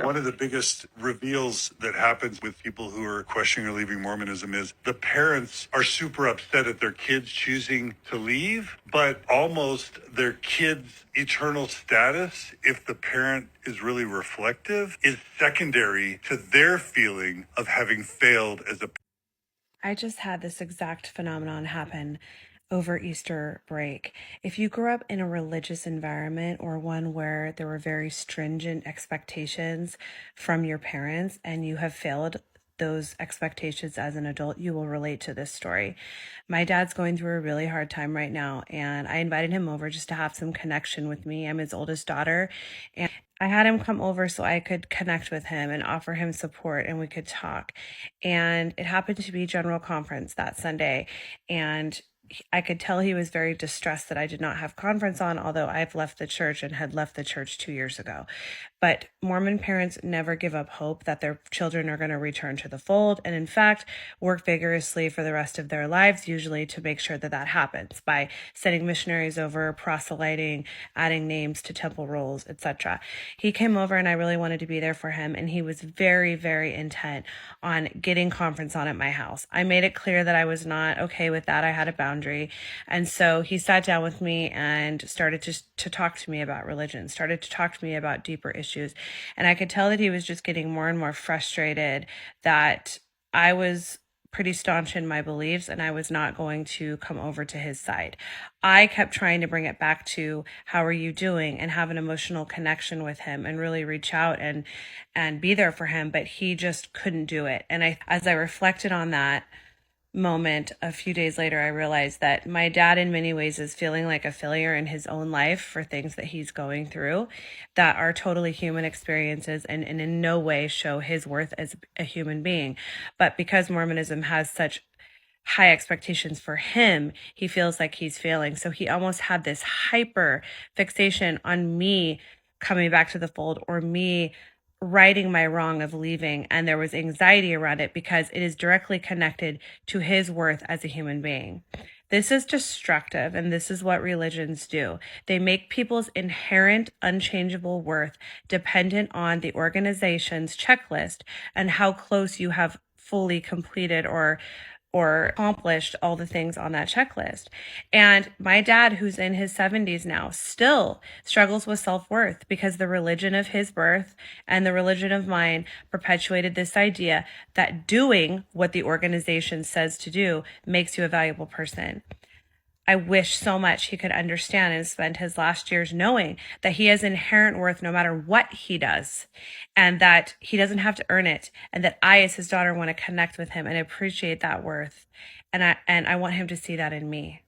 One of the biggest reveals that happens with people who are questioning or leaving Mormonism is the parents are super upset at their kids choosing to leave, but almost their kids' eternal status, if the parent is really reflective, is secondary to their feeling of having failed as a. I just had this exact phenomenon happen over Easter break. If you grew up in a religious environment or one where there were very stringent expectations from your parents and you have failed those expectations as an adult, you will relate to this story. My dad's going through a really hard time right now, and I invited him over just to have some connection with me. I'm his oldest daughter, and I had him come over so I could connect with him and offer him support and we could talk. And it happened to be General Conference that Sunday. And I could tell he was very distressed that I did not have conference on, although I've left the church and had left the church 2 years ago. But Mormon parents never give up hope that their children are going to return to the fold, and in fact, work vigorously for the rest of their lives, usually to make sure that that happens by sending missionaries over, proselyting, adding names to temple rolls, etc. He came over and I really wanted to be there for him, and he was very, very intent on getting conference on at my house. I made it clear that I was not okay with that. I had a boundary. And so he sat down with me and started to talk to me about religion, started to talk to me about deeper issues. And I could tell that he was just getting more and more frustrated that I was pretty staunch in my beliefs and I was not going to come over to his side. I kept trying to bring it back to how are you doing and have an emotional connection with him and really reach out and be there for him, but he just couldn't do it. And as I reflected on that moment a few days later, I realized that my dad in many ways is feeling like a failure in his own life for things that he's going through that are totally human experiences and in no way show his worth as a human being. But because Mormonism has such high expectations for him, he feels like he's failing. So he almost had this hyper fixation on me coming back to the fold or me righting my wrong of leaving, and there was anxiety around it because it is directly connected to his worth as a human being. This is destructive, and this is what religions do. They make people's inherent unchangeable worth dependent on the organization's checklist and how close you have fully completed or accomplished all the things on that checklist. And my dad, who's in his 70s now, still struggles with self-worth because the religion of his birth and the religion of mine perpetuated this idea that doing what the organization says to do makes you a valuable person. I wish so much he could understand and spend his last years knowing that he has inherent worth no matter what he does, and that he doesn't have to earn it, and that I, as his daughter, want to connect with him and appreciate that worth. And I want him to see that in me.